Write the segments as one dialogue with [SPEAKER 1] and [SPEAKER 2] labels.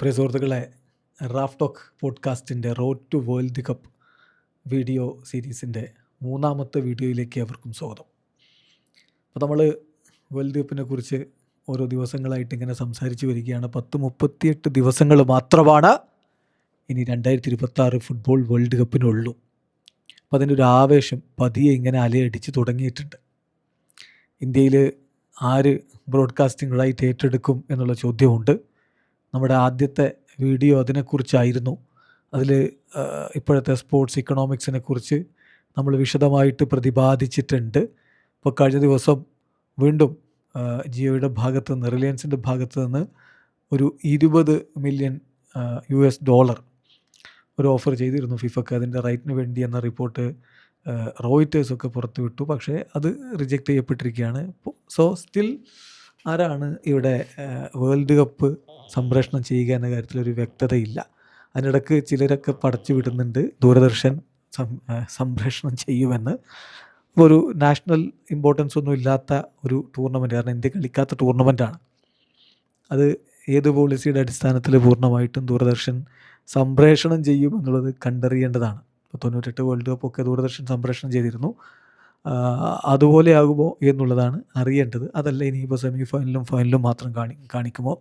[SPEAKER 1] പ്രിയ സുഹൃത്തുക്കളെ, Raf talk പോഡ്കാസ്റ്റിൻ്റെ road to world cup video സീരീസിൻ്റെ മൂന്നാമത്തെ വീഡിയോയിലേക്ക് അവർക്കും സ്വാഗതം. അപ്പോൾ നമ്മൾ വേൾഡ് കപ്പിനെ കുറിച്ച് ഓരോ ദിവസങ്ങളായിട്ട് ഇങ്ങനെ സംസാരിച്ച് വരികയാണ്. 38 ദിവസങ്ങൾ മാത്രമാണ് ഇനി 2026 ഫുട്ബോൾ വേൾഡ് കപ്പിനുള്ളൂ. അപ്പോൾ അതിൻ്റെ ഒരു ആവേശം പതിയെ ഇങ്ങനെ അലയടിച്ച് തുടങ്ങിയിട്ടുണ്ട്. ഇന്ത്യയിൽ ആര് ബ്രോഡ്കാസ്റ്റിംഗ് റൈറ്റ് ഏറ്റെടുക്കും എന്നുള്ള ചോദ്യമുണ്ട്. നമ്മുടെ ആദ്യത്തെ വീഡിയോ അതിനെക്കുറിച്ചായിരുന്നു. അതിൽ ഇപ്പോഴത്തെ സ്പോർട്സ് ഇക്കണോമിക്സിനെ കുറിച്ച് നമ്മൾ വിശദമായിട്ട് പ്രതിപാദിച്ചിട്ടുണ്ട്. ഇപ്പോൾ കഴിഞ്ഞ ദിവസം വീണ്ടും ജിയോയുടെ ഭാഗത്ത് നിന്ന്, റിലയൻസിൻ്റെ ഭാഗത്ത് നിന്ന് ഒരു $20 മില്യൺ ഒരു ഓഫർ ചെയ്തിരുന്നു ഫിഫക്ക് അതിൻ്റെ റൈറ്റിന് വേണ്ടി എന്ന റിപ്പോർട്ട് റോയിറ്റേഴ്സൊക്കെ പുറത്തുവിട്ടു. പക്ഷേ അത് റിജക്റ്റ് ചെയ്യപ്പെട്ടിരിക്കുകയാണ്. സോ സ്റ്റിൽ ആരാണ് ഇവിടെ വേൾഡ് കപ്പ് സംപ്രേഷണം ചെയ്യുക എന്ന കാര്യത്തിലൊരു വ്യക്തതയില്ല. അതിനിടയ്ക്ക് ചിലരൊക്കെ പടച്ചു വിടുന്നുണ്ട് ദൂരദർശൻ സംപ്രേഷണം ചെയ്യുമെന്ന്. ഒരു നാഷണൽ ഇമ്പോർട്ടൻസ് ഒന്നും ഇല്ലാത്ത ഒരു ടൂർണമെൻറ്റ്, കാരണം ഇന്ത്യ കളിക്കാത്ത ടൂർണമെൻറ്റാണ്. അത് ഏത് പോളിസിയുടെ അടിസ്ഥാനത്തിൽ പൂർണ്ണമായിട്ടും ദൂരദർശൻ സംപ്രേഷണം ചെയ്യും എന്നുള്ളത് കണ്ടറിയേണ്ടതാണ്. ഇപ്പോൾ 98 വേൾഡ് കപ്പൊക്കെ ദൂരദർശൻ സംപ്രേഷണം ചെയ്തിരുന്നു. അതുപോലെ ആകുമോ എന്നുള്ളതാണ് അറിയേണ്ടത്. അതല്ല ഇനിയിപ്പോൾ സെമി ഫൈനലും ഫൈനലും മാത്രം കാണിക്കുമോ?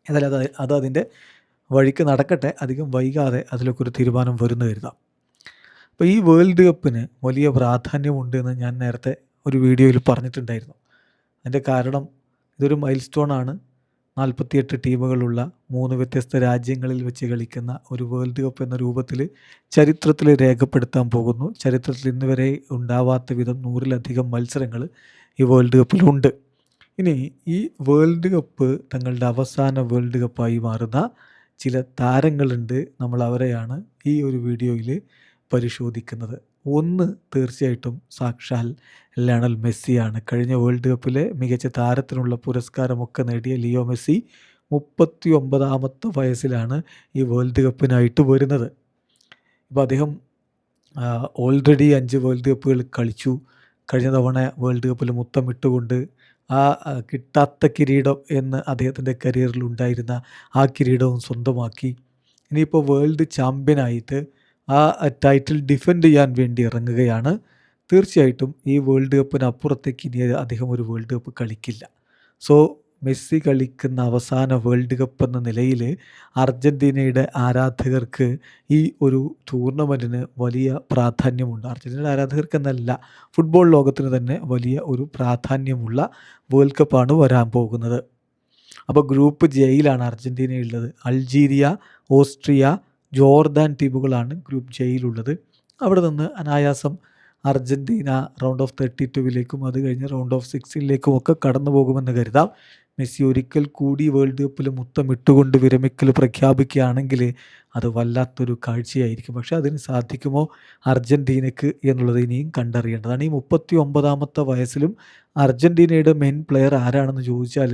[SPEAKER 1] ഏതായാലും അത് അതിൻ്റെ വഴിക്ക് നടക്കട്ടെ. അധികം വൈകാതെ അതിലൊക്കെ ഒരു തീരുമാനം വരുന്നു കരുതാം. അപ്പോൾ ഈ വേൾഡ് കപ്പിന് വലിയ പ്രാധാന്യമുണ്ട് എന്ന് ഞാൻ നേരത്തെ ഒരു വീഡിയോയിൽ പറഞ്ഞിട്ടുണ്ടായിരുന്നു. അതിൻ്റെ കാരണം ഇതൊരു മൈൽ സ്റ്റോണാണ്. 48 ടീമുകളുള്ള 3 വ്യത്യസ്ത രാജ്യങ്ങളിൽ വെച്ച് കളിക്കുന്ന ഒരു വേൾഡ് കപ്പ് എന്ന രൂപത്തിൽ ചരിത്രത്തിൽ രേഖപ്പെടുത്താൻ പോകുന്നു. ചരിത്രത്തിൽ ഇന്ന് വരെ ഉണ്ടാവാത്ത വിധം 100-ലധികം മത്സരങ്ങൾ ഈ വേൾഡ് കപ്പിലുണ്ട്. ഇനി ഈ വേൾഡ് കപ്പ് തങ്ങളുടെ അവസാന വേൾഡ് കപ്പായി മാറുന്ന ചില താരങ്ങളുണ്ട്. നമ്മൾ അവരെയാണ് ഈ ഒരു വീഡിയോയിൽ പരിശോധിക്കുന്നത്. ഒന്ന് തീർച്ചയായിട്ടും സാക്ഷാൽ ലയണൽ മെസ്സിയാണ്. കഴിഞ്ഞ വേൾഡ് കപ്പിലെ മികച്ച താരത്തിനുള്ള പുരസ്കാരമൊക്കെ നേടിയ ലിയോ മെസ്സി 39ാമത്തെ വയസ്സിലാണ് ഈ വേൾഡ് കപ്പിനായിട്ട് വരുന്നത്. ഇപ്പോൾ അദ്ദേഹം ഓൾറെഡി 5 വേൾഡ് കപ്പുകൾ കളിച്ചു. കഴിഞ്ഞ തവണ വേൾഡ് കപ്പിൽ മുത്തമിട്ടുകൊണ്ട് ആ കിട്ടാത്ത കിരീടം എന്ന് അദ്ദേഹത്തിൻ്റെ കരിയറിൽ ഉണ്ടായിരുന്ന ആ കിരീടവും സ്വന്തമാക്കി. ഇനിയിപ്പോൾ വേൾഡ് ചാമ്പ്യനായിട്ട് ആ ടൈറ്റിൽ ഡിഫെൻഡ് ചെയ്യാൻ വേണ്ടി ഇറങ്ങുകയാണ്. തീർച്ചയായിട്ടും ഈ വേൾഡ് കപ്പിന് അപ്പുറത്തേക്ക് ഇനി അദ്ദേഹം ഒരു വേൾഡ് കപ്പ് കളിക്കില്ല. സോ മെസ്സി കളിക്കുന്ന അവസാന വേൾഡ് കപ്പ് എന്ന നിലയിൽ അർജൻറ്റീനയുടെ ആരാധകർക്ക് ഈ ഒരു ടൂർണമെൻറ്റിന് വലിയ പ്രാധാന്യമുണ്ട്. അർജൻറ്റീനയുടെ ആരാധകർക്ക് എന്നല്ല, ഫുട്ബോൾ ലോകത്തിന് തന്നെ വലിയ ഒരു പ്രാധാന്യമുള്ള വേൾഡ് കപ്പാണ് വരാൻ പോകുന്നത്. അപ്പോൾ ഗ്രൂപ്പ് ജെയിലാണ് അർജൻറ്റീനയുള്ളത്. അൾജീരിയ, ഓസ്ട്രിയ, ജോർദാൻ ടീമുകളാണ് ഗ്രൂപ്പ് ജെയിലുള്ളത്. അവിടെ നിന്ന് അനായാസം അർജൻറ്റീന റൗണ്ട് ഓഫ് 32 അത് കഴിഞ്ഞ് റൗണ്ട് ഓഫ് 16 ഒക്കെ കടന്നു പോകുമെന്ന് കരുതാം. മെസ്സി ഒരിക്കൽ കൂടി വേൾഡ് കപ്പിൽ മുത്തമിട്ടുകൊണ്ട് വിരമിക്കൽ പ്രഖ്യാപിക്കുകയാണെങ്കിൽ അത് വല്ലാത്തൊരു കാഴ്ചയായിരിക്കും. പക്ഷേ അതിന് സാധിക്കുമോ അർജൻറ്റീനയ്ക്ക് എന്നുള്ളത് ഇനിയും കണ്ടറിയേണ്ടതാണ്. ഈ 39ാമത്തെ വയസ്സിലും അർജൻറ്റീനയുടെ മെയിൻ പ്ലെയർ ആരാണെന്ന് ചോദിച്ചാൽ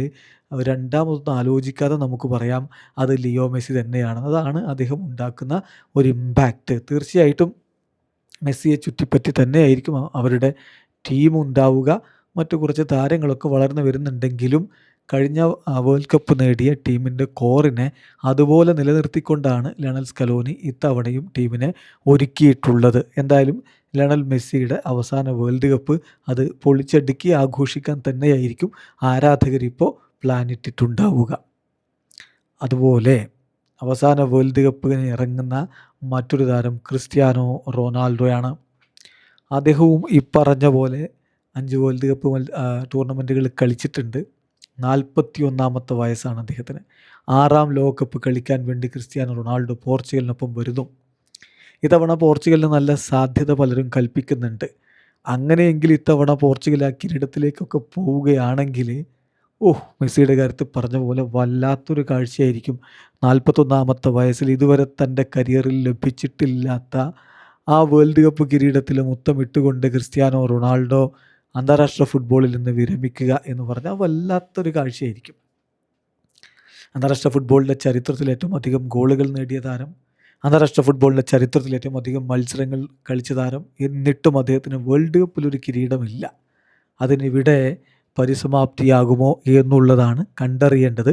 [SPEAKER 1] രണ്ടാമതൊന്നും ആലോചിക്കാതെ നമുക്ക് പറയാം അത് ലിയോ മെസ്സി തന്നെയാണ്. അതാണ് അദ്ദേഹം ഉണ്ടാക്കുന്ന ഒരു ഇമ്പാക്റ്റ്. തീർച്ചയായിട്ടും മെസ്സിയെ ചുറ്റിപ്പറ്റി തന്നെയായിരിക്കും അവരുടെ ടീം ഉണ്ടാവുക. മറ്റു കുറച്ച് താരങ്ങളൊക്കെ വളർന്നു വരുന്നുണ്ടെങ്കിലും കഴിഞ്ഞ വേൾഡ് കപ്പ് നേടിയ ടീമിൻ്റെ കോറിനെ അതുപോലെ നിലനിർത്തിക്കൊണ്ടാണ് ലയണൽ സ്കലോനി ഇത്തവണയും ടീമിനെ ഒരുക്കിയിട്ടുള്ളത്. എന്തായാലും ലയണൽ മെസ്സിയുടെ അവസാന വേൾഡ് കപ്പ് അത് പൊളിച്ചടുക്കി ആഘോഷിക്കാൻ തന്നെയായിരിക്കും ആരാധകരിപ്പോൾ പ്ലാനിട്ടിട്ടുണ്ടാവുക. അതുപോലെ അവസാന വേൾഡ് കപ്പിന് ഇറങ്ങുന്ന മറ്റൊരു താരം ക്രിസ്ത്യാനോ റൊണാൾഡോയാണ്. അദ്ദേഹവും ഈ പറഞ്ഞ പോലെ 5 വേൾഡ് കപ്പ് ടൂർണമെൻറ്റുകൾ കളിച്ചിട്ടുണ്ട്. 41ാമത്തെ വയസ്സാണ് അദ്ദേഹത്തിന്. 6ാം ലോകകപ്പ് കളിക്കാൻ വേണ്ടി ക്രിസ്ത്യാനോ റൊണാൾഡോ പോർച്ചുഗലിനൊപ്പം വരുന്നു. ഇത്തവണ പോർച്ചുഗലിന് നല്ല സാധ്യത പലരും കൽപ്പിക്കുന്നുണ്ട്. അങ്ങനെയെങ്കിൽ ഇത്തവണ പോർച്ചുഗൽ ആ കിരീടത്തിലേക്കൊക്കെ പോവുകയാണെങ്കിൽ മെസ്സിയുടെ കാര്യത്തിൽ പറഞ്ഞ പോലെ വല്ലാത്തൊരു കാഴ്ചയായിരിക്കും. 41ാമത്തെ വയസ്സിൽ ഇതുവരെ തൻ്റെ കരിയറിൽ ലഭിച്ചിട്ടില്ലാത്ത ആ വേൾഡ് കപ്പ് കിരീടത്തിൽ മുത്തമിട്ടുകൊണ്ട് ക്രിസ്ത്യാനോ റൊണാൾഡോ അന്താരാഷ്ട്ര ഫുട്ബോളിൽ നിന്ന് വിരമിക്കുക എന്ന് പറഞ്ഞാൽ വല്ലാത്തൊരു കാഴ്ചയായിരിക്കും. അന്താരാഷ്ട്ര ഫുട്ബോളിൻ്റെ ചരിത്രത്തിൽ ഏറ്റവും അധികം ഗോളുകൾ നേടിയ താരം, അന്താരാഷ്ട്ര ഫുട്ബോളിൻ്റെ ചരിത്രത്തിൽ ഏറ്റവും അധികം മത്സരങ്ങൾ കളിച്ച താരം, എന്നിട്ടും അദ്ദേഹത്തിന് വേൾഡ് കപ്പിലൊരു കിരീടമില്ല. അതിനിവിടെ പരിസമാപ്തിയാകുമോ എന്നുള്ളതാണ് കണ്ടറിയേണ്ടത്.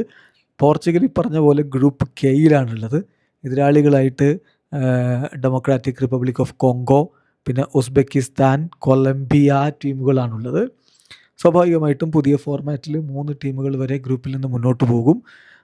[SPEAKER 1] പോർച്ചുഗൽ ഈ പറഞ്ഞ പോലെ ഗ്രൂപ്പ് കെയിലാണുള്ളത്. എതിരാളികളായിട്ട് ഡെമോക്രാറ്റിക് റിപ്പബ്ലിക് ഓഫ് കോങ്കോ, പിന്നെ ഉസ്ബെക്കിസ്ഥാൻ, കൊളംബിയ ടീമുകളാണുള്ളത്. സ്വാഭാവികമായിട്ടും പുതിയ ഫോർമാറ്റിൽ 3 ടീമുകൾ വരെ ഗ്രൂപ്പിൽ നിന്ന് മുന്നോട്ട് പോകും.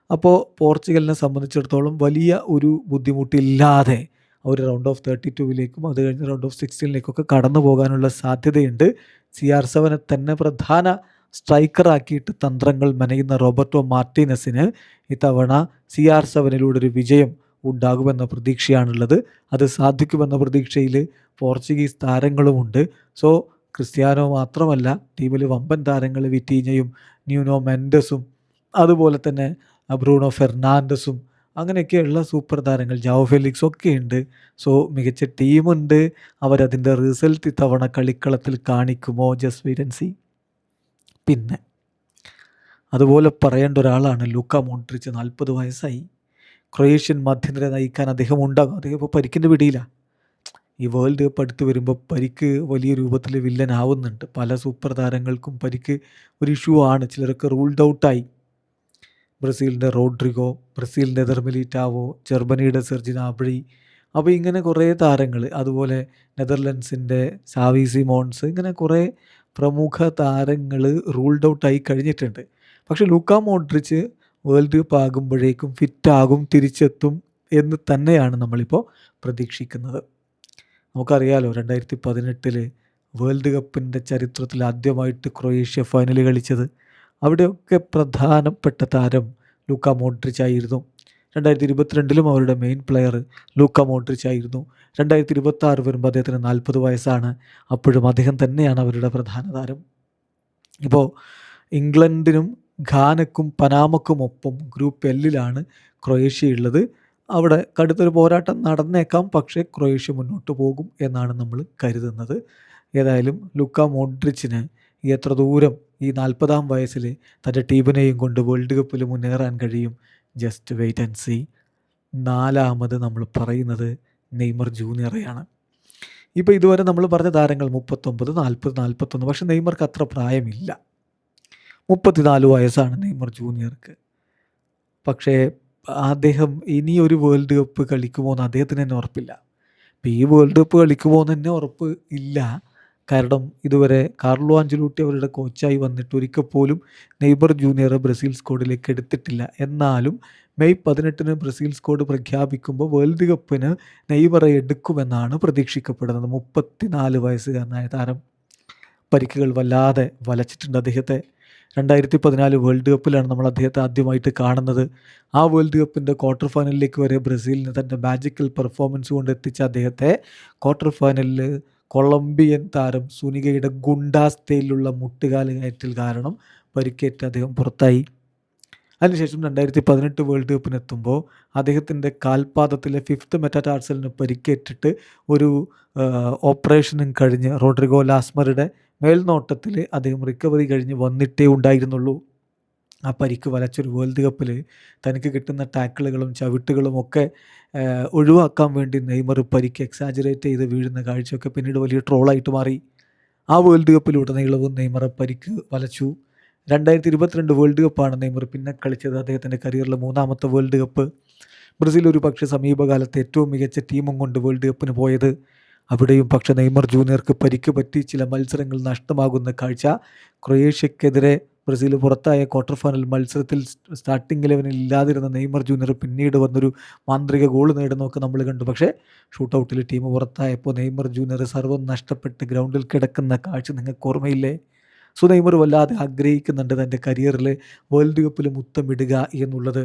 [SPEAKER 1] അപ്പോൾ പോർച്ചുഗലിനെ സംബന്ധിച്ചിടത്തോളം വലിയ ഒരു ബുദ്ധിമുട്ടില്ലാതെ അവർ റൗണ്ട് ഓഫ് 32ലേക്കും അത് കഴിഞ്ഞ് റൗണ്ട് ഓഫ് 16ലേക്കൊക്കെ കടന്നു പോകാനുള്ള സാധ്യതയുണ്ട്. CR7 തന്നെ പ്രധാന സ്ട്രൈക്കറാക്കിയിട്ട് തന്ത്രങ്ങൾ മെനയുന്ന റോബർട്ടോ മാർട്ടീനസിന് ഇത്തവണ CR7 ഒരു വിജയം ഉണ്ടാകുമെന്ന പ്രതീക്ഷയാണുള്ളത്. അത് സാധിക്കുമെന്ന പ്രതീക്ഷയിൽ പോർച്ചുഗീസ് താരങ്ങളുമുണ്ട്. സോ ക്രിസ്ത്യാനോ മാത്രമല്ല, ടീമിൽ വമ്പൻ താരങ്ങൾ വിറ്റീഞ്ഞയും ന്യൂനോ മെൻഡസും അതുപോലെ തന്നെ ബ്രൂണോ ഫെർണാണ്ടസും അങ്ങനെയൊക്കെയുള്ള സൂപ്പർ താരങ്ങൾ, ജാവോ ഫെലിക്സും ഒക്കെ ഉണ്ട്. സോ മികച്ച ടീമുണ്ട്. അവരതിൻ്റെ റിസൾട്ട് ഇത്തവണ കളിക്കളത്തിൽ കാണിക്കുമോ? Just wait and see. പിന്നെ അതുപോലെ പറയേണ്ട ഒരാളാണ് ലൂക്ക മോഡ്രിച്ച്. 40 വയസ്സായി. ക്രൊയേഷ്യൻ മധ്യനിര നയിക്കാൻ അദ്ദേഹം ഉണ്ടാകും. അദ്ദേഹം ഇപ്പോൾ പരിക്കിൻ്റെ പിടിയിലാണ്. ഈ വേൾഡ് കപ്പ് അടുത്ത് വരുമ്പോൾ പരിക്ക് വലിയ രൂപത്തിൽ വില്ലനാവുന്നുണ്ട്. പല സൂപ്പർ താരങ്ങൾക്കും പരിക്ക് ഒരു ഇഷ്യൂ ആണ്. ചിലരൊക്കെ റൂൾഡ് ഔട്ടായി. ബ്രസീലിൻ്റെ റോഡ്രിഗോ, ബ്രസീലിൻ്റെ എദർ മിലിറ്റാവോ, ജർമ്മനിയുടെ സെർജി ഗ്നാബ്രി, അപ്പോൾ ഇങ്ങനെ കുറേ താരങ്ങൾ, അതുപോലെ നെതർലൻഡ്സിൻ്റെ സാവി സിമോൺസ്, ഇങ്ങനെ കുറേ പ്രമുഖ താരങ്ങൾ റൂൾഡ് ഔട്ടായി കഴിഞ്ഞിട്ടുണ്ട്. പക്ഷേ ലൂക്ക മോഡ്രിച്ച് വേൾഡ് കപ്പ് ആകുമ്പോഴേക്കും ഫിറ്റാകും, തിരിച്ചെത്തും എന്ന് തന്നെയാണ് നമ്മളിപ്പോൾ പ്രതീക്ഷിക്കുന്നത്. നമുക്കറിയാലോ 2018 വേൾഡ് കപ്പിൻ്റെ ചരിത്രത്തിൽ ആദ്യമായിട്ട് ക്രൊയേഷ്യ ഫൈനൽ കളിച്ചത്. അവിടെയൊക്കെ പ്രധാനപ്പെട്ട താരം ലൂക്ക മോഡ്രിച്ച് ആയിരുന്നു. 2022 അവരുടെ മെയിൻ പ്ലെയർ ലൂക്ക മോഡ്രിച്ച് ആയിരുന്നു. 2026 വരുമ്പോൾ അദ്ദേഹത്തിന് 40 വയസ്സാണ്. അപ്പോഴും അദ്ദേഹം തന്നെയാണ് അവരുടെ പ്രധാന താരം. ഇപ്പോൾ ഇംഗ്ലണ്ടിനും ഘാനക്കും പനാമക്കും ഒപ്പം ഗ്രൂപ്പ് എല്ലിലാണ് ക്രൊയേഷ്യ ഉള്ളത്. അവിടെ കടുത്തൊരു പോരാട്ടം നടന്നേക്കാം, പക്ഷേ ക്രൊയേഷ്യ മുന്നോട്ട് പോകും എന്നാണ് നമ്മൾ കരുതുന്നത്. ഏതായാലും ലൂക്ക മോഡ്രിച്ചിന് എത്ര ദൂരം ഈ 40-ാം വയസ്സിൽ തൻ്റെ ടീമിനെയും കൊണ്ട് വേൾഡ് കപ്പിൽ മുന്നേറാൻ കഴിയും? Just wait and see. 4ാമത് നമ്മൾ പറയുന്നത് നെയ്മർ ജൂനിയറെയാണ്. ഇപ്പോൾ ഇതുവരെ നമ്മൾ പറഞ്ഞ താരങ്ങൾ 39, 40, 41. പക്ഷേ നെയ്മർക്ക് അത്ര പ്രായമില്ല. 34 വയസ്സാണ് നെയ്മർ ജൂനിയർക്ക്. പക്ഷേ അദ്ദേഹം ഇനിയൊരു വേൾഡ് കപ്പ് കളിക്കുമോ എന്ന് അദ്ദേഹത്തിന് തന്നെ ഉറപ്പില്ല. ഇപ്പോൾ ഈ വേൾഡ് കപ്പ് കളിക്കുമോ എന്ന് തന്നെ ഉറപ്പ് ഇല്ല. കാരണം ഇതുവരെ കാർലോ ആഞ്ചലോട്ടി അവരുടെ കോച്ചായി വന്നിട്ട് ഒരിക്കൽ പോലും നെയ്മർ ജൂനിയർ ബ്രസീൽ സ്ക്വാഡിലേക്ക് എടുത്തിട്ടില്ല. എന്നാലും മെയ് 18 ബ്രസീൽ സ്ക്വാഡ് പ്രഖ്യാപിക്കുമ്പോൾ വേൾഡ് കപ്പിന് നെയ്മറെ എടുക്കുമെന്നാണ് പ്രതീക്ഷിക്കപ്പെടുന്നത്. 34 വയസ്സുകാരനായ താരം. പരിക്കുകൾ വല്ലാതെ വലച്ചിട്ടുണ്ട് അദ്ദേഹത്തെ. 2014 വേൾഡ് കപ്പിലാണ് നമ്മൾ അദ്ദേഹത്തെ ആദ്യമായിട്ട് കാണുന്നത്. ആ വേൾഡ് കപ്പിൻ്റെ ക്വാർട്ടർ ഫൈനലിലേക്ക് വരെ ബ്രസീലിന് തൻ്റെ മാജിക്കൽ പെർഫോമൻസ് കൊണ്ട് എത്തിച്ച അദ്ദേഹത്തെ ക്വാർട്ടർ ഫൈനലിൽ കൊളംബിയൻ താരം സുനികയുടെ ഗുണ്ടാസ്തയിലുള്ള മുട്ടുകാല് കയറ്റൽ കാരണം പരിക്കേറ്റ് അദ്ദേഹം പുറത്തായി. അതിനുശേഷം 2018 വേൾഡ് കപ്പിനെത്തുമ്പോൾ അദ്ദേഹത്തിൻ്റെ കാൽപാദത്തിലെ 5th മെറ്റാടാർസലിന് പരിക്കേറ്റിട്ട് ഒരു ഓപ്പറേഷനും കഴിഞ്ഞ് റോഡ്രിഗോ ലാസ്മറുടെ മേൽനോട്ടത്തിൽ അദ്ദേഹം റിക്കവറി കഴിഞ്ഞ് വന്നിട്ടേ ഉണ്ടായിരുന്നുള്ളൂ. ആ പരിക്ക് വലച്ചൊരു വേൾഡ് കപ്പിൽ തനിക്ക് കിട്ടുന്ന ടാക്കിളുകളും ചവിട്ടുകളും ഒക്കെ ഒഴിവാക്കാൻ വേണ്ടി നെയ്മർ പരിക്ക് എക്സാജറേറ്റ് ചെയ്ത് വീഴുന്ന കാഴ്ചയൊക്കെ പിന്നീട് വലിയ ട്രോളായിട്ട് മാറി. ആ വേൾഡ് കപ്പിലുടനീളവും നെയ്മറെ പരിക്ക് വലച്ചു. 2022 വേൾഡ് കപ്പാണ് നെയ്മർ പിന്നെ കളിച്ചത്. അദ്ദേഹത്തിൻ്റെ കരിയറിൽ 3ാമത്തെ വേൾഡ് കപ്പ്. ബ്രസീൽ ഒരു പക്ഷേ സമീപകാലത്ത് ഏറ്റവും മികച്ച ടീമും കൊണ്ട് വേൾഡ് കപ്പിന് പോയത്. അവിടെയും പക്ഷേ നെയ്മർ ജൂനിയർക്ക് പരിക്ക് പറ്റി ചില മത്സരങ്ങൾ നഷ്ടമാകുന്ന കാഴ്ച. ക്രൊയേഷ്യക്കെതിരെ ബ്രസീൽ പുറത്തായ ക്വാർട്ടർ ഫൈനൽ മത്സരത്തിൽ സ്റ്റാർട്ടിംഗ് 11-ൽ ഇല്ലാതിരുന്ന നെയ്മർ ജൂനിയർ പിന്നീട് വന്നൊരു മാന്ത്രിക ഗോൾ നേടുന്നതൊക്കെ നമ്മൾ കണ്ടു. പക്ഷേ ഷൂട്ടൗട്ടിൽ ടീം പുറത്തായപ്പോൾ നെയ്മർ ജൂനിയർ സർവ്വം നഷ്ടപ്പെട്ട് ഗ്രൗണ്ടിൽ കിടക്കുന്ന കാഴ്ച നിങ്ങൾക്ക് ഓർമ്മയില്ലേ? സോ നെയ്മർ വല്ലാതെ ആഗ്രഹിക്കുന്നുണ്ട് തൻ്റെ കരിയറിൽ വേൾഡ് കപ്പിൽ മുത്തമിടുക എന്നുള്ളത്.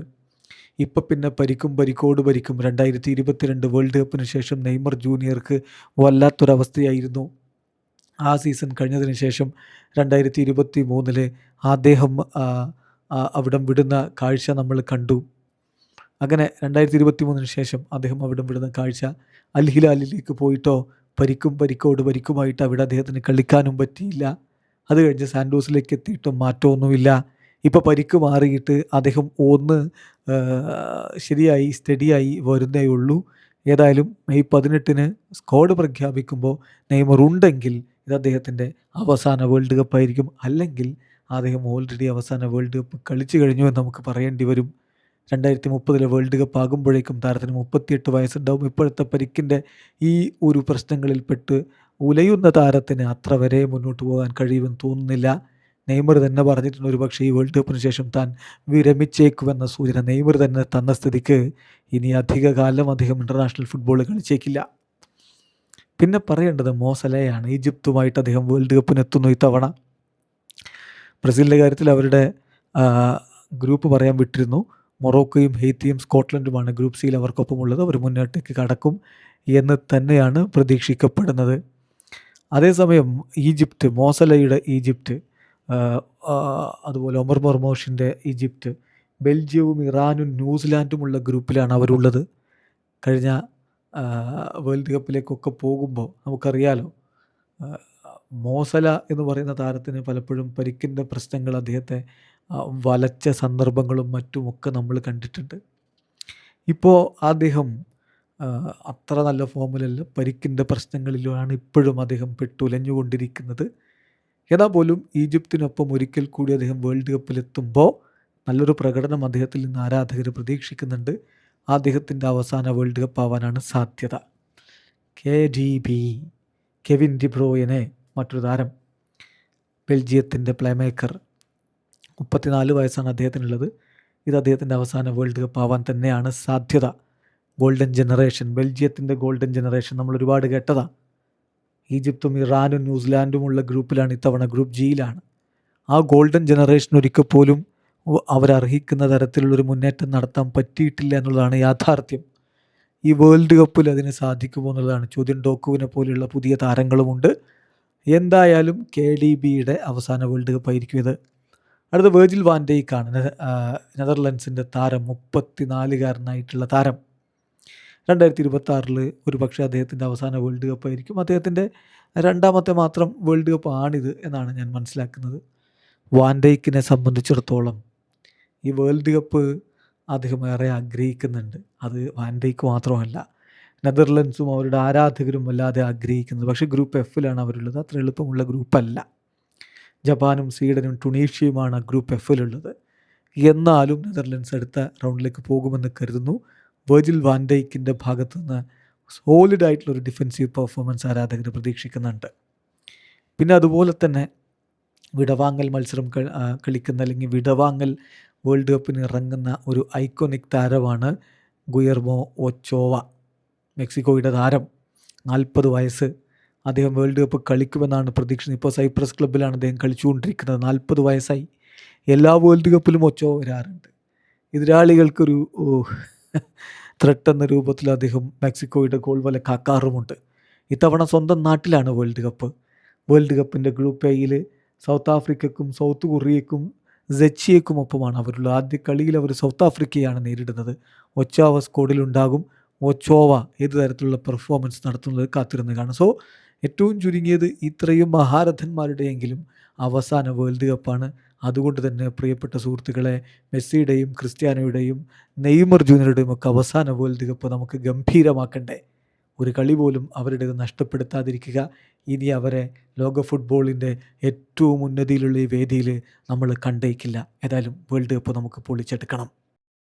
[SPEAKER 1] ഇപ്പം പിന്നെ പരിക്കോട് പരിക്കും. 2022 വേൾഡ് കപ്പിന് ശേഷം നെയ്മർ ജൂനിയർക്ക് വല്ലാത്തൊരവസ്ഥയായിരുന്നു. ആ സീസൺ കഴിഞ്ഞതിന് ശേഷം 2023 അദ്ദേഹം അവിടം വിടുന്ന കാഴ്ച നമ്മൾ കണ്ടു. അങ്ങനെ 2023 ശേഷം അദ്ദേഹം അവിടം വിടുന്ന കാഴ്ച. അൽ ഹിലാലിലേക്ക് പോയിട്ടോ പരിക്കോട് പരിക്കുമായിട്ട് അവിടെ അദ്ദേഹത്തിന് കളിക്കാനും പറ്റിയില്ല. അത് കഴിഞ്ഞ് സാൻഡോസിലേക്ക് എത്തിയിട്ടും മാറ്റമൊന്നുമില്ല. ഇപ്പോൾ പരിക്ക് മാറിയിട്ട് അദ്ദേഹം ഒന്ന് ശരിയായി സ്റ്റഡിയായി വരുന്നേ ഉള്ളൂ. ഏതായാലും മെയ് 18 സ്ക്വാഡ് പ്രഖ്യാപിക്കുമ്പോൾ നെയ്മർ ഉണ്ടെങ്കിൽ ഇത് അദ്ദേഹത്തിൻ്റെ അവസാന വേൾഡ് കപ്പായിരിക്കും. അല്ലെങ്കിൽ അദ്ദേഹം ഓൾറെഡി അവസാന വേൾഡ് കപ്പ് കളിച്ചു കഴിഞ്ഞു എന്ന് നമുക്ക് പറയേണ്ടി വരും. 2030 വേൾഡ് കപ്പ് ആകുമ്പോഴേക്കും താരത്തിന് 38 വയസ്സുണ്ടാവും. ഇപ്പോഴത്തെ പരിക്കിൻ്റെ ഈ ഒരു പ്രശ്നങ്ങളിൽപ്പെട്ട് ഉലയുന്ന താരത്തിന് അത്ര വരെ മുന്നോട്ട് പോകാൻ കഴിയുമെന്ന് തോന്നുന്നില്ല. നെയ്മർ തന്നെ പറഞ്ഞിട്ടുണ്ട് ഒരുപക്ഷേ ഈ വേൾഡ് കപ്പിന് ശേഷം താൻ വിരമിച്ചേക്കുമെന്ന സൂചന നെയ്മർ തന്നെ തന്ന സ്ഥിതിക്ക് ഇനി അധികകാലം അദ്ദേഹം ഇൻ്റർനാഷണൽ ഫുട്ബോൾ കളിച്ചേക്കില്ല. പിന്നെ പറയേണ്ടത് മോസലയാണ്. ഈജിപ്തുമായിട്ട് അദ്ദേഹം വേൾഡ് കപ്പിനെത്തുന്നു ഇത്തവണ. ബ്രസീലിൻ്റെ കാര്യത്തിൽ അവരുടെ ഗ്രൂപ്പ് പറയാൻ വിട്ടിരുന്നു. മൊറോക്കോയും ഹെയ്ത്തിയും സ്കോട്ട്ലൻഡുമാണ് ഗ്രൂപ്പ് സിയിൽ അവർക്കൊപ്പമുള്ളത്. അവർ മുന്നോട്ടേക്ക് കടക്കും എന്ന് തന്നെയാണ് പ്രതീക്ഷിക്കപ്പെടുന്നത്. അതേസമയം ഈജിപ്റ്റ്, മോസലയുടെ ഈജിപ്റ്റ്, അതുപോലെ ഒമർ മർമോഷിൻ്റെ ഈജിപ്റ്റ്, ബെൽജിയവും ഇറാനും ന്യൂസിലാൻഡുമുള്ള ഗ്രൂപ്പിലാണ് അവരുള്ളത്. കഴിഞ്ഞ വേൾഡ് കപ്പിലേക്കൊക്കെ പോകുമ്പോൾ നമുക്കറിയാലോ, മോസല എന്ന് പറയുന്ന താരത്തിന് പലപ്പോഴും പരിക്കിൻ്റെ പ്രശ്നങ്ങൾ അദ്ദേഹത്തെ വലച്ച സന്ദർഭങ്ങളും മറ്റുമൊക്കെ നമ്മൾ കണ്ടിട്ടുണ്ട്. ഇപ്പോൾ അദ്ദേഹം അത്ര നല്ല ഫോമിലല്ല, പരിക്കിൻ്റെ പ്രശ്നങ്ങളിലാണ് ഇപ്പോഴും അദ്ദേഹം പെട്ടുലഞ്ഞുകൊണ്ടിരിക്കുന്നത്. എന്നാൽ പോലും ഈജിപ്തിനൊപ്പം ഒരിക്കൽ കൂടി അദ്ദേഹം വേൾഡ് കപ്പിലെത്തുമ്പോൾ നല്ലൊരു പ്രകടനം അദ്ദേഹത്തിൽ നിന്ന് ആരാധകർ പ്രതീക്ഷിക്കുന്നുണ്ട്. അദ്ദേഹത്തിൻ്റെ അവസാന വേൾഡ് കപ്പ് ആവാനാണ് സാധ്യത. KDB, കെവിൻ ഡി ബ്രോയിനെ, മറ്റൊരു താരം, ബെൽജിയത്തിൻ്റെ പ്ലേമേക്കർ, 34 വയസ്സാണ് അദ്ദേഹത്തിനുള്ളത്. ഇത് അദ്ദേഹത്തിൻ്റെ അവസാന വേൾഡ് കപ്പ് ആവാൻ തന്നെയാണ് സാധ്യത. ഗോൾഡൻ ജനറേഷൻ, ബെൽജിയത്തിൻ്റെ ഗോൾഡൻ ജനറേഷൻ നമ്മൾ ഒരുപാട് കേട്ടതാണ്. ഈജിപ്തും ഇറാനും ന്യൂസിലാൻഡുമുള്ള ഗ്രൂപ്പിലാണ് ഇത്തവണ, ഗ്രൂപ്പ് ജിയിലാണ്. ആ ഗോൾഡൻ ജനറേഷൻ ഒരിക്കൽ പോലും അവരർഹിക്കുന്ന തരത്തിലുള്ളൊരു മുന്നേറ്റം നടത്താൻ പറ്റിയിട്ടില്ല എന്നുള്ളതാണ് യാഥാർത്ഥ്യം. ഈ വേൾഡ് കപ്പിൽ അതിന് സാധിക്കുമോ എന്നുള്ളതാണ് ചോദ്യം. ഡോക്കുവിനെ പോലെയുള്ള പുതിയ താരങ്ങളുമുണ്ട്. എന്തായാലും KDBയുടെ അവസാന വേൾഡ് കപ്പ് ആയിരിക്കും ഇത്. അടുത്ത വെർജിൽ വാൻ ഡൈക്കാണ്, നെതർലൻഡ്സിൻ്റെ താരം, 34കാരനായിട്ടുള്ള താരം. 2026 ഒരു പക്ഷേ അദ്ദേഹത്തിൻ്റെ അവസാന വേൾഡ് കപ്പ് ആയിരിക്കും. അദ്ദേഹത്തിൻ്റെ രണ്ടാമത്തെ മാത്രം വേൾഡ് കപ്പ് ആണിത് എന്നാണ് ഞാൻ മനസ്സിലാക്കുന്നത്. വാൻ ഡൈക്കിനെ സംബന്ധിച്ചിടത്തോളം ഈ വേൾഡ് കപ്പ് അദ്ദേഹം ഏറെ ആഗ്രഹിക്കുന്നുണ്ട്. അത് വാൻ ഡൈക്ക് മാത്രമല്ല, നെതർലൻഡ്സും അവരുടെ ആരാധകരും വല്ലാതെ ആഗ്രഹിക്കുന്നത്. പക്ഷേ ഗ്രൂപ്പ് Fലാണ് അവരുള്ളത്. അത്ര എളുപ്പമുള്ള ഗ്രൂപ്പല്ല. ജപ്പാനും സ്വീഡനും ടുണീഷ്യയുമാണ് ഗ്രൂപ്പ് Fലുള്ളത്. എന്നാലും നെതർലൻഡ്സ് അടുത്ത റൗണ്ടിലേക്ക് പോകുമെന്ന് കരുതുന്നു. വെർജിൽ വാൻ ഡൈക്കിൻ്റെ ഭാഗത്തു നിന്ന് സോളിഡായിട്ടുള്ളൊരു ഡിഫെൻസീവ് പെർഫോമൻസ് ആരാധകർ പ്രതീക്ഷിക്കുന്നുണ്ട്. പിന്നെ അതുപോലെ തന്നെ വിടവാങ്ങൽ മത്സരം കളിക്കുന്ന, അല്ലെങ്കിൽ വിടവാങ്ങൽ വേൾഡ് കപ്പിന് ഇറങ്ങുന്ന ഒരു ഐക്കോണിക് താരമാണ് ഗുയർമോ ഒച്ചോവ, മെക്സിക്കോയുടെ താരം. 40 വയസ്സ്. അദ്ദേഹം വേൾഡ് കപ്പ് കളിക്കുമെന്നാണ് പ്രതീക്ഷ. ഇപ്പോൾ സൈപ്രസ് ക്ലബ്ബിലാണ് അദ്ദേഹം കളിച്ചുകൊണ്ടിരിക്കുന്നത്. 40 വയസ്സായി. എല്ലാ വേൾഡ് കപ്പിലും ഒച്ചോവ വരാറുണ്ട്. എതിരാളികൾക്കൊരു ത്രെട്ട് എന്ന രൂപത്തിൽ അദ്ദേഹം മെക്സിക്കോയുടെ ഗോൾ വല കാക്കാറുമുണ്ട്. ഇത്തവണ സ്വന്തം നാട്ടിലാണ് വേൾഡ് കപ്പ്. വേൾഡ് കപ്പിൻ്റെ ഗ്രൂപ്പ് എയിൽ സൗത്ത് ആഫ്രിക്കയ്ക്കും സൗത്ത് കൊറിയയ്ക്കും സെച്ചിയയ്ക്കും ഒപ്പമാണ് അവരുള്ള. ആദ്യ കളിയിൽ അവർ സൗത്ത് ആഫ്രിക്കയാണ് നേരിടുന്നത്. ഒച്ചോവ സ്കോഡിലുണ്ടാകും. ഒച്ചോവ ഏത് തരത്തിലുള്ള പെർഫോമൻസ് നടത്തുന്നത് കാത്തിരുന്ന് കാണും. സോ ഏറ്റവും ചുരുങ്ങിയത് ഇത്രയും മഹാരഥന്മാരുടെയെങ്കിലും അവസാന വേൾഡ് കപ്പാണ്. അതുകൊണ്ട് തന്നെ പ്രിയപ്പെട്ട സുഹൃത്തുക്കളെ, മെസ്സിയുടെയും ക്രിസ്ത്യാനോയുടെയും നെയ്മർ ജൂനിയറുടെയും ഒക്കെ അവസാന വേൾഡ് കപ്പ് നമുക്ക് ഗംഭീരമാക്കണ്ടേ? ഒരു കളി പോലും അവരുടേത് നഷ്ടപ്പെടുത്താതിരിക്കുക. ഇനി അവരെ ലോക ഫുട്ബോളിൻ്റെ ഏറ്റവും ഉന്നതിയിലുള്ള ഈ വേദിയിൽ നമ്മൾ കണ്ടേക്കില്ല. ഏതായാലും വേൾഡ് കപ്പ് നമുക്ക് പൊളിച്ചെടുക്കണം.